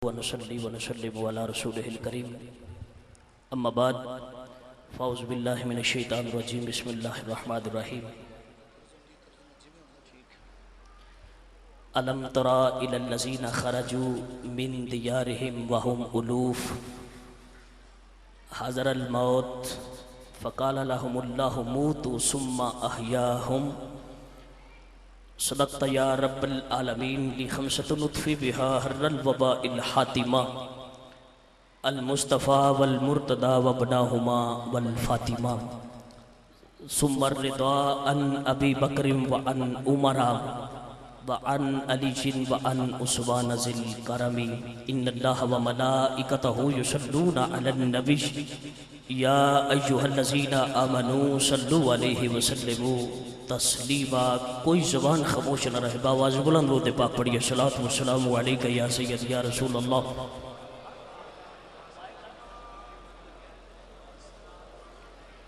ونصلي ونسلم على رسوله الكريم اما بعد فاعوذ بالله من الشیطان الرجیم بسم اللہ الرحمن الرحیم الم تر الى الذین خرجوا من دیارهم وهم الوف حذر الموت فقال لهم الله موتوا ثم احیاهم صدقت یا رب العالمین لخمسۃ نطفی بها حر الوباء الحاتمہ المصطفیٰ والمرتضی وابناہما والفاطمہ ثم الرضا عن ابی بکر وعن عمر وعن علی وعن عثمان ذی الکرم ان اللہ وملائکتہ یصلون علی النبی یا ایہا الذین آمنوا صلوا علیہ وسلموا تسلیما. کوئی زبان خاموش نہ رہے، باواز بلند رو دے پاک پڑھیے صلاۃ والسلام علیکہ یا سید یا رسول اللہ.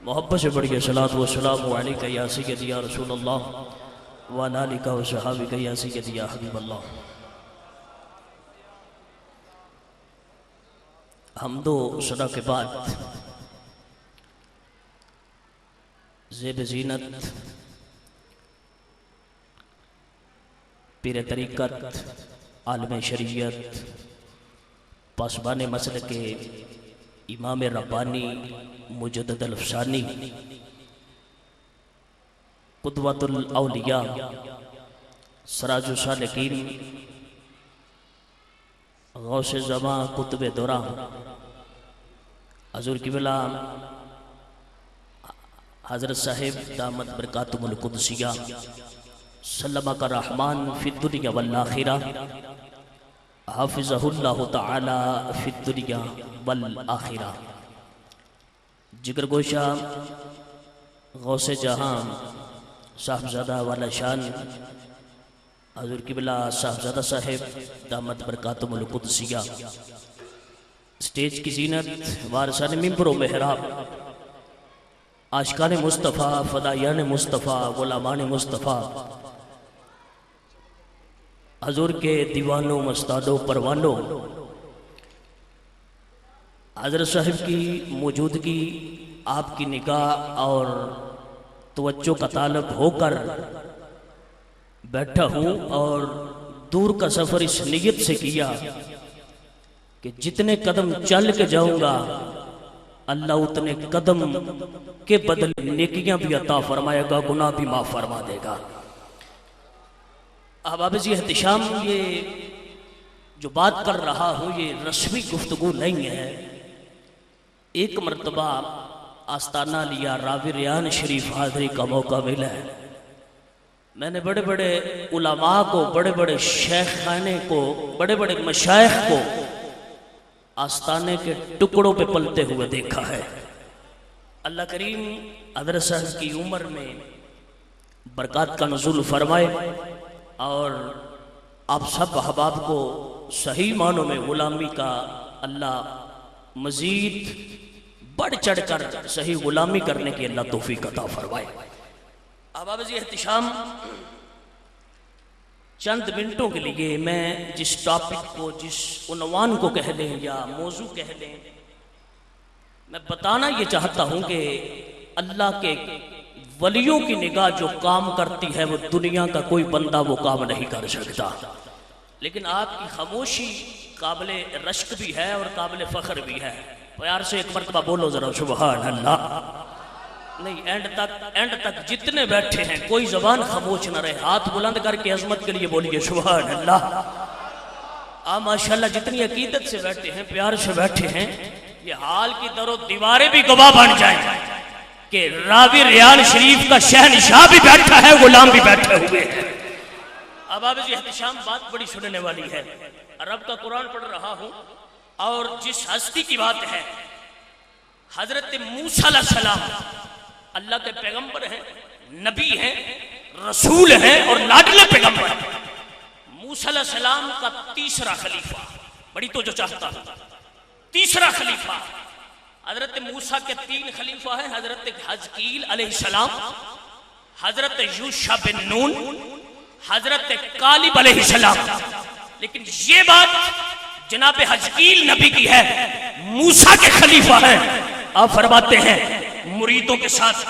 محبت سے پڑھیے صلاۃ والسلام علیکہ یا سید یا رسول اللہ وعلی آلکہ وصحابکہ یا سید یا حبیب اللہ. حمد و ثنا کے بعد زیب زینت پیر طریقت عالم شریعت پاسبان مسلک کے امام ربانی مجدد الافسانی قدوۃ الاولیاء سراج السالکین غوث زمان قطب دوران حضور قبلہ حضرت صاحب دامت برکاتہم القدسیہ سلمک الرحمن فی الدنیا والآخرہ حافظہ اللہ تعالی فی الدنیا والآخرہ. جگر گوشہ غوث جہاں صاحبزادہ والا شان حضور قبلہ صاحبزادہ صاحب دامت برکاتہم القدسیہ سٹیج کی زینت وارثان منبر و محراب عاشقان مصطفیٰ فدائیان مصطفیٰ غلامان مصطفیٰ حضور کے دیوانوں مستادوں پروانوں حضرت صاحب کی موجودگی آپ کی نگاہ اور توجہ کا طالب ہو کر بیٹھا ہوں اور دور کا سفر اس نیت سے کیا کہ جتنے قدم چل کے جاؤں گا اللہ اتنے قدم کے بدلے نیکیاں بھی عطا فرمائے گا، گناہ بھی معاف فرما دے گا. احباب جی احتشام، یہ جو بات کر رہا ہوں یہ رسمی گفتگو نہیں ہے. ایک مرتبہ آستانہ لیا راوی ریان شریف حاضری کا موقع ملا ہے. میں نے بڑے بڑے علماء کو، بڑے بڑے شیخانے کو، بڑے بڑے مشائخ کو آستانے کے ٹکڑوں پہ پلتے ہوئے دیکھا ہے. اللہ کریم حضرت صاحب کی عمر میں برکات کا نزول فرمائے اور آپ سب احباب کو صحیح معنوں میں غلامی کا اللہ مزید بڑھ چڑھ کر صحیح غلامی کرنے کی اللہ توفیق عطا فرمائے. احباب جی احتشام، چند منٹوں کے لیے میں جس ٹاپک کو، جس عنوان کو کہہ لیں یا موضوع کہہ لیں، میں بتانا یہ چاہتا ہوں کہ اللہ کے ولیوں کی نگاہ جو کام کرتی ہے وہ دنیا کا کوئی بندہ وہ کام نہیں کر سکتا. لیکن آپ کی خاموشی قابل رشک بھی ہے اور قابل فخر بھی ہے. پیار سے ایک مرتبہ بولو ذرا سبحان اللہ. نہیں، اینڈ تک جتنے بیٹھے ہیں کوئی زبان خاموش نہ رہے، ہاتھ بلند کر کے عظمت کے لیے بولیے سبحان اللہ. ماشاءاللہ جتنی عقیدت سے بیٹھے ہیں، پیار سے بیٹھے ہیں، یہ حال کی در و دیواریں بھی گواہ بن جائیں کہ راوی ریان شریف کا شہنشاہ بھی بیٹھا ہے، غلام بھی بیٹھے ہوئے ہیں. احباب جی احتشام، بات بڑی سننے والی ہے. رب کا قرآن پڑھ رہا ہوں اور جس ہستی کی بات ہے، حضرت موسیٰ علیہ السلام اللہ کے پیغمبر ہیں، نبی ہیں، رسول ہیں اور لاڈلے پیغمبر ہیں. موسیٰ علیہ السلام کا تیسرا خلیفہ، بڑی تو جو چاہتا ہوں، تیسرا خلیفہ. حضرت موسیٰ کے 3 خلیفہ ہیں، حضرت حزقیل علیہ السلام، حضرت یوشع بن نون، حضرت کالب علیہ السلام. لیکن یہ بات جناب حزقیل نبی کی ہے، موسیٰ کے خلیفہ ہیں. آپ فرماتے ہیں مریدوں کے ساتھ،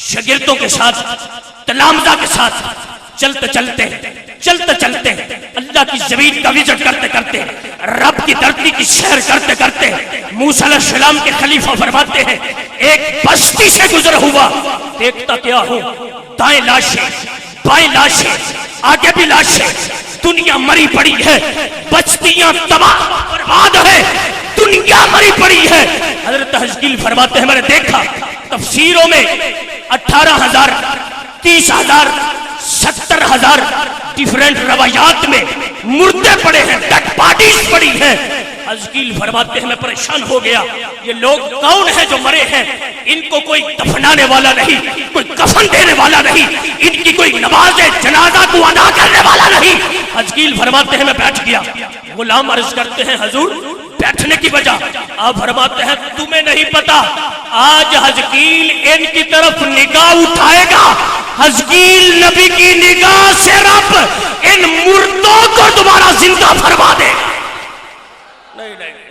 شاگردوں کے ساتھ، تلامذہ کے ساتھ چلتے چلتے اللہ کی زمین کا وزٹ کرتے کرتے، رب کی دھرتی کی سیر کرتے کرتے، موسیٰ علیہ السلام کے خلیفہ فرماتے ہیں ایک بستی سے گزر ہوا، دیکھتا کیا ہوں، دائیں لاشیں، بائیں لاشیں، آگے بھی لاشیں، دنیا مری پڑی ہے، بستیاں تباہ برباد ہے، دنیا مری پڑی ہے. حضرت حزقیل فرماتے ہیں میں نے دیکھا تفسیروں میں 18,000 30,000 70,000 ڈیفرنٹ روایات میں مردے پڑے ہیں، ڈیڈ باڈیز پڑی ہیں. حزقیل فرماتے ہیں میں پریشان ہو گیا، یہ لوگ کون ہیں جو مرے ہیں؟ ان کو کوئی دفنانے والا نہیں، کوئی کفن دینے والا نہیں، ان کی کوئی نماز جنازہ کو ادا کرنے والا نہیں. حزقیل فرماتے ہیں میں بیٹھ گیا. غلام عرض کرتے ہیں حضور بیٹھنے کی وجہ؟ آپ فرماتے ہیں تمہیں نہیں پتا، آج حزقیل ان کی طرف نگاہ اٹھائے گا، حزقیل نبی کی نگاہ سے رب ان مردوں کو دوبارہ زندہ فرما دے.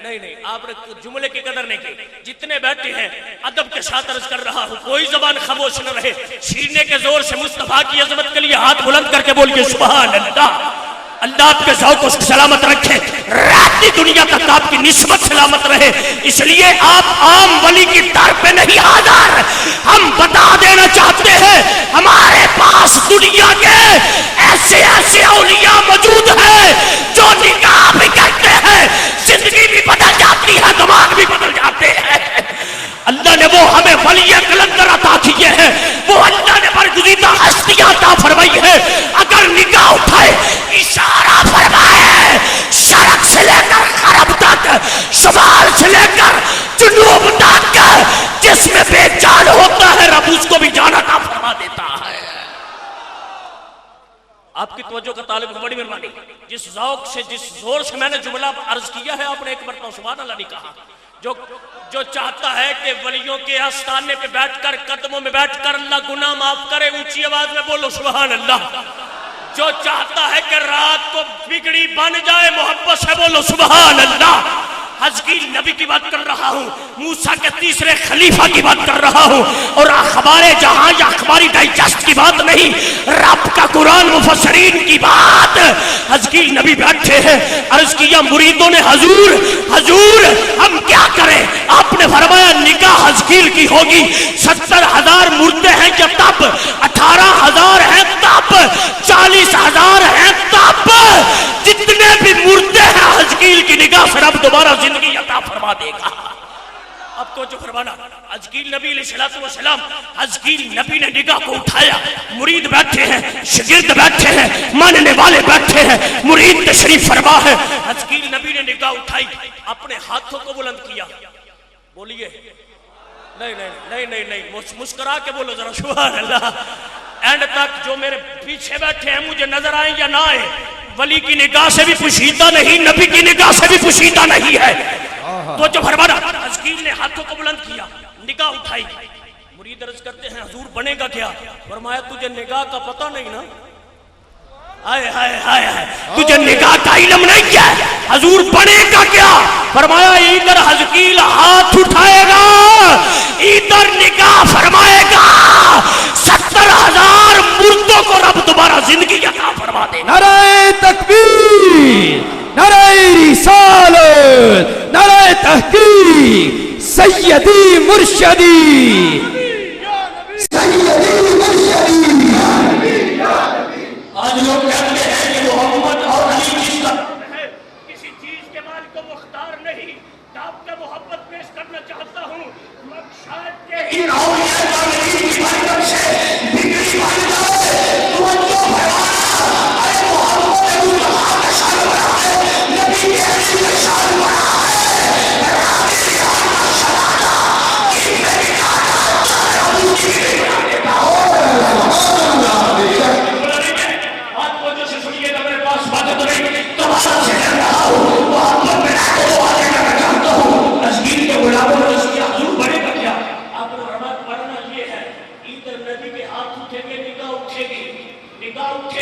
نہیں، آپ نے جملے کی قدر نہیں کی. جتنے بیٹھے ہیں ادب کے ساتھ عرض کر رہا ہوں، کوئی زبان خاموش نہ رہے. سینے کے زور سے مصطفیٰ کی عظمت کے لیے ہاتھ بلند کر کے بولیے سبحان اللہ. اللہ آپ کے ذوق کو سلامت رکھے، رہتی دنیا تک آپ کی نسبت سلامت رہے. اس لیے آپ عام ولی کی در پہ نہیں حاضر. ہم بتا دینا چاہتے ہیں ہمارے پاس دنیا کے ایسے اولیاء موجود ہیں جو نکاح بھی کرتے ہیں، زندگی بھی بدل جاتی ہے، دماغ بھی بدل جاتے ہیں. اللہ نے وہ ہمیں ولی کلندر عطا کیے ہیں، وہ اللہ نے برگزیدہ ہستیاں عطا فرمائی ہے. اگر نگاہ اٹھائے، اشارہ فرمائے، شرق سے لے کر غرب تک، شمال سے لے کر جنوب تک، جس میں بے جان ہوتا ہے رب اس کو بھی جان عطا فرما دیتا ہے. آپ کی توجہ کا طالب کو بڑی مہربانی. جس ذوق سے، جس زور سے میں نے جملہ عرض کیا ہے، آپ نے ایک مرتبہ سبحان اللہ نہیں کہا. جو چاہتا ہے کہ ولیوں کے آستانے پہ بیٹھ کر، قدموں میں بیٹھ کر اللہ گناہ معاف کرے، اونچی آواز میں بولو سبحان اللہ. جو چاہتا ہے کہ رات کو بگڑی بن جائے، محبت سے بولو سبحان اللہ. حزقیل نبی کی بات کر رہا ہوں، موسیٰ کے تیسرے خلیفہ کی بات کر رہا ہوں، اور اخبار جہاں یا اخباری ڈائجسٹ کی بات نہیں، رب کا قرآن، مفسرین کی بات. حزقیل نبی بیٹھے ہیں، عرض کیا مریدوں نے حضور ہم کیا کریں؟ آپ نے فرمایا نگاہ حزقیل کی ہوگی. 70,000 مردے ہیں کہ تب، 18,000 ہیں تب، 40,000 ہیں تب، جتنے بھی مردے ہیں حزقیل کی نگاہ سے رب دوبارہ زندگی عطا فرما دے گا. اب تو جو فرمانا، حزقیل نبی علیہ السلام، حزقیل نبی نے نگاہ کو اٹھایا. مرید بیٹھے ہیں، شاگرد بیٹھے ہیں، ماننے والے بیٹھے ہیں، مرید تشریف فرما ہے. حزقیل نبی نے نگاہ اٹھائی، اپنے ہاتھوں کو بلند کیا. بولیے نہیں، مسکرا کے بولو ذرا سبحان اللہ. اینڈ تک جو میرے پیچھے بیٹھے ہیں مجھے نظر آئیں یا نہ آئے، ولی کی نگاہ سے بھی پوشیدہ نہیں، نبی کی نگاہ سے بھی پوشیدہ نہیں ہے. تو جو فرمانا، حزقیل نے ہاتھوں کو بلند کیا، نگاہ اٹھائی. مرید عرض کرتے ہیں حضور بنے گا کیا؟ فرمایا تجھے نگاہ کا پتہ نہیں نا؟ تجھے نگاہ کا علم نہیں کیا؟ حضور بنے گا کیا؟ فرمایا ادھر حزقیل ہاتھ اٹھائے گا، ادھر نگاہ فرمائے گا، 70,000 مردوں کو رب دوبارہ زندگی عطا فرما دے. نعرہ تکبیر، نعرہ رسالت، نعرہ تحقیق، سیدی مرشدی. آج لوگ کہتے ہیں کہ محمد اور علی کی طرف ہے، کسی چیز کے مالک کو مختار نہیں. آپ کا محبت پیش کرنا چاہتا ہوں، مقصد کے ان اولیاء کی برکت سے بگڑی بن جائے. توجہ فرمانا، اے محمد کے جہاں کا شان بڑا ہے، نبی کے علم کا شان بڑا ہے، راوی جہاں کا شان نگاہ اٹھے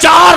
4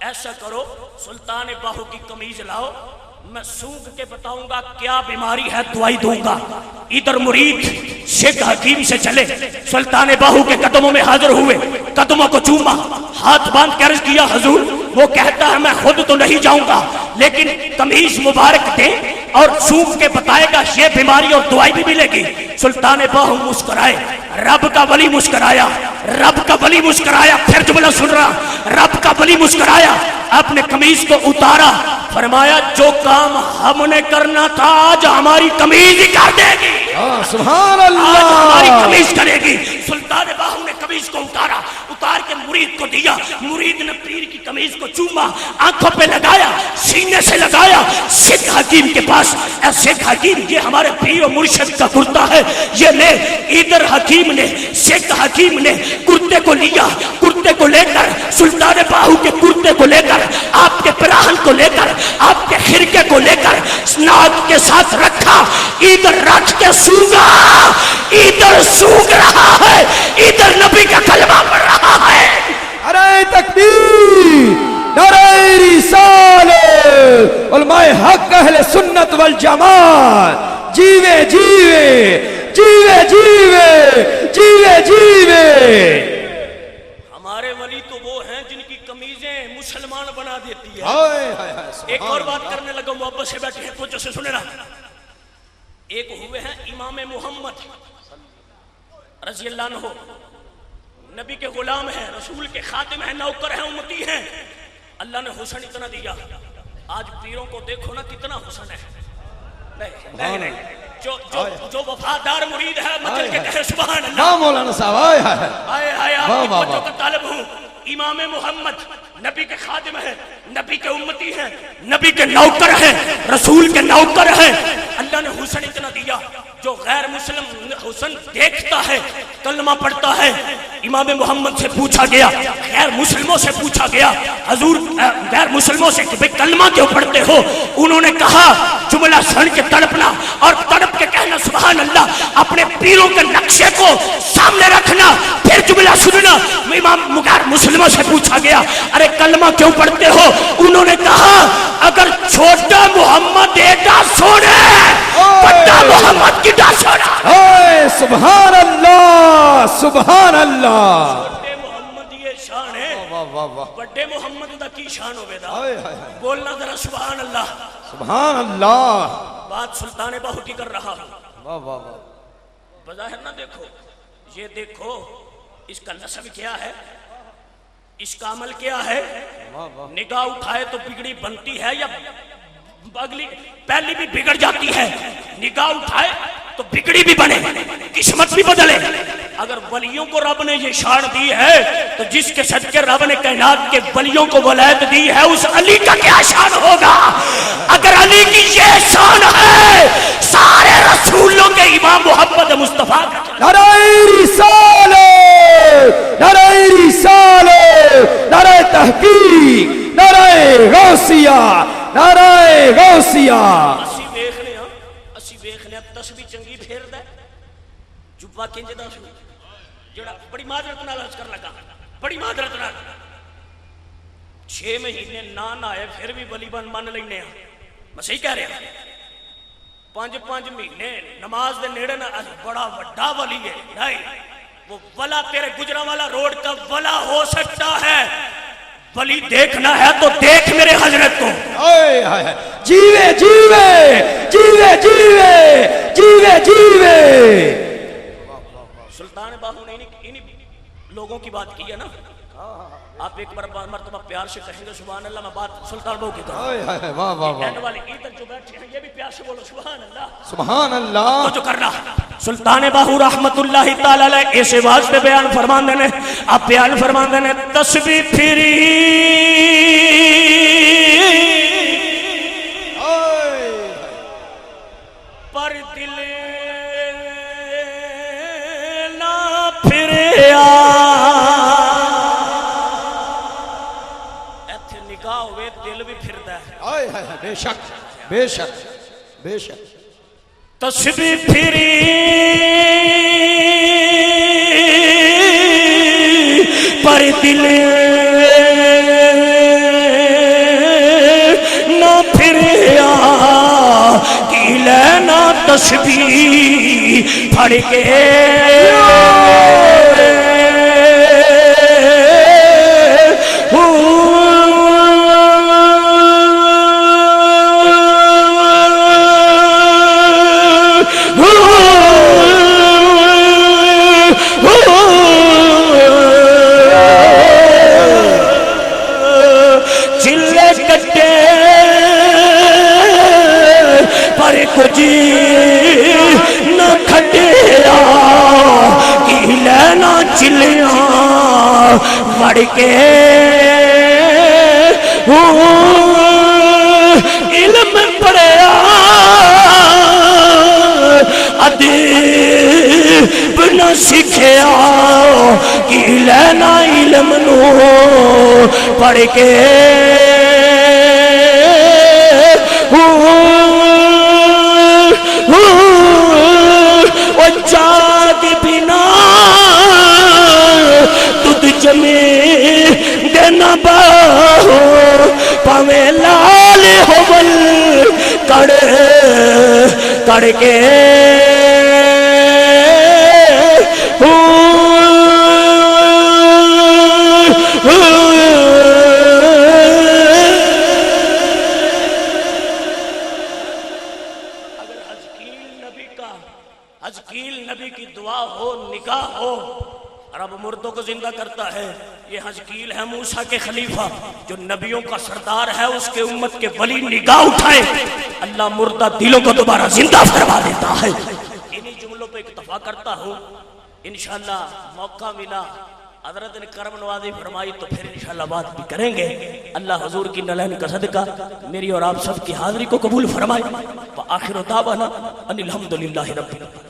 ایسا کرو سلطان باہو کی قمیض لاؤ، میں سونگ کے بتاؤں گا کیا بیماری ہے، دوائی دوں گا۔ ادھر مرید شیخ حکیم سے چلے، سلطان باہو کے قدموں میں حاضر ہوئے، قدموں کو چوما، ہاتھ باندھ کے عرض کیا حضور، وہ کہتا ہے میں خود تو نہیں جاؤں گا لیکن قمیض مبارک دیں اور سونگ کے بتائے گا یہ بیماری اور دوائی بھی ملے گی۔ سلطان باہو مسکرائے، رب کا ولی مسکرایا، رب کا ولی مسکرایا، پھر جملہ سن رہا، رب کا ولی مسکرایا، آپ نے قمیض کو اتارا، فرمایا جو کام ہم نے کرنا تھا آج ہماری قمیض ہی کر دے گی، سبحان آج اللہ، ہماری قمیض کرے گی۔ سلطان باہو نے قمیض کو اتارا، اتار کے مرید کو دیا، مرید نے پیر کی قمیض کو چوما، آنکھوں پہ لگایا، سینے سے لگایا، سکھ حکیم کے پاس، اے سکھ حکیم یہ ہمارے پیر و مرشد کا کرتا ہے، یہ لے۔ ادھر حکیم نے، سکھ حکیم نے کرتے کو لیا، کرتے کو لے کر سلطان باہو کے کرتے کو لے کر، آپ کے پراہن کو لے کر، آپ کے خرقے کو لے کر ناک کے ساتھ رکھا، ادھر رکھ کے سونگا، ادھر سونگ رہا ہے، ادھر نبی کا کلمہ پڑھ رہا ہے۔ نعرہ تکبیر، نعرہ رسالت، علماء حق اہل سنت والجماعت، جیوے جیوے جیوے جیوے جیوے جیوے۔ ہمارے ولی تو وہ ہیں جن کی قمیضیں مسلمان بنا دیتی ہے۔ ہائے ہائے ہائے، ایک سبحان اور اللہ۔ بات کرنے لگا، محبت سے بیٹھے ہیں تو جیسے سنے نا، ایک ہوئے ہیں امام محمد رضی اللہ عنہ، نبی کے غلام ہیں، رسول کے خادم ہیں، نوکر ہیں، امتی ہیں۔ اللہ نے حسن اتنا دیا، آج پیروں کو دیکھو نا کتنا حسن ہے۔ نہیں نہیں، جو وفادار مرید ہے مچل کے کہے سبحان اللہ۔ ہاں مولانا صاحب، ہائے ہائے آئے آئے، آپ واہ کی واہ توجہ واہ۔ کا طالب ہوں۔ امام محمد نبی کے خادم ہیں، نبی کے امتی ہیں، نبی کے نوکر ہیں، رسول کے نوکر ہیں۔ اللہ نے حسن اتنا دیا، جو غیر مسلم حسن دیکھتا ہے، کلمہ پڑھتا ہے۔ امام محمد سے پوچھا گیا، غیر مسلموں سے پوچھا گیا، حضور غیر مسلموں سے کہ کلمہ کیوں پڑھتے ہو؟ انہوں نے کہا جملہ سن کے تڑپنا اور تڑپ کے کہنا سبحان اللہ، اپنے پیروں کے نقشے کو سامنے رکھنا، پھر جملہ سننا۔ امام غیر مسلموں سے پوچھا گیا ارے کلمہ کیوں پڑھتے ہو؟ انہوں نے کہا اگر چھوٹا محمد ایڈا سونے، بڑا محمد کی ڈا سونا۔ ہائے سبحان اللہ، سبحان اللہ، بڑے محمد یہ شان ہے، واہ واہ واہ، بڑے محمد دا کی شان ہوئے دا، ہائے ہائے ہائے، بولنا ذرا سبحان اللہ۔ سبحان اللہ، بات سلطان باہو کی کر رہا ہوں، واہ واہ واہ، بظاہر نہ دیکھو، یہ دیکھو اس کا نسب کیا ہے، اس کا عمل کیا ہے۔ نگاہ اٹھائے تو بگڑی بنتی ہے یا اگلی پہلی بھی بگڑ جاتی ہے، نگاہ اٹھائے تو بگڑی بھی بنے، قسمت بھی بدلے۔ اگر ولیوں کو رب نے یہ شان دی ہے تو جس کے صدقے رب نے کائنات کے ولیوں کو ولایت دی ہے اس علی کا کیا شان ہوگا؟ اگر علی کی یہ شان ہے، سارے رسولوں کے امام محمد مصطفیٰ کا نعرہ رسالت، نعرہ رسالت، نعرہ تحقیق، نعرہ غوثیہ، نعرہ غوثیہ۔ اسی ویکھنے ہاں، اسی ویکھنے تسبیح چنگی پھیردا ہے، جبا کنج دا سو جڑا بڑی معذرت نال عرض کر لگا، بڑی معذرت نال 6 مہینے نہ آئے پھر بھی ولی بن من لینے ہاں، میں صحیح کہہ رہا ہوں۔ 5 مہینے نماز دے نیڑے نہ بڑا وڈا ولی ہے، نہیں وہ ولا تیرے گجرا والا روڈ کا ولا ہو سکتا ہے۔ ولی دیکھنا ہے تو دیکھ میرے حضرت کو، ہائے ہائے ہائے، جیوے جیوے جیوے جیوے جیوے جیوے۔ سلطان باہو نے انہی لوگوں کی بات کی ہے نا، آپ ایک مرتبہ پیار سے کہیں گے سبحان اللہ۔ میں بات سلطان باہو کی کروں، ہائے ہائے، واہ واہ واہ، اینڈ والے ادھر جو بیٹھے ہیں یہ بھی پیار سے بولو سبحان اللہ۔ سبحان اللہ، تو جو کرنا سلطان باہو رحمت اللہ تعالی علیہ ایسے واسطے بیان فرمان دینے، آپ بیان فرمان دینے تسبیح پھری پر دل نہ پھریا، ایتھے نگاہ ہوئے دل بھی پھردا ہے۔ ہائے ہائے، بے شک بے شک بے شک۔ تسبیح پھری پر دل تسبیح پڑھ کے چلے کٹے پر کچھ نہ کھٹیا کی لینا چلیاں مڑ کے علم پڑھیا ادب نہ سکھیا کی لینا علم نو پڑھ کے جاگ بنا دودھ جمے دینا باہو پاوے لال ہوول کڑ کڑ کے حزقیل نبی کی دعا ہو نکاح ہو رب مردوں کو زندہ کرتا ہے. یہ حزقیل ہے موسیٰ کے خلیفہ جو نبیوں کا سردار ہے, اس کے امت کے ولی نگاہ اٹھائے اللہ مردہ دلوں کو دوبارہ زندہ فرما دیتا ہے. انہی جملوں پہ اکتفا کرتا ہوں. انشاءاللہ موقع ملا حضرت نے کرم نوازی فرمائی تو پھر انشاءاللہ بات بھی کریں گے. اللہ حضور کی نلین کا صدقہ میری اور آپ سب کی حاضری کو قبول فرمائے. وآخر دعوانا ان الحمدللہ رب العالمین.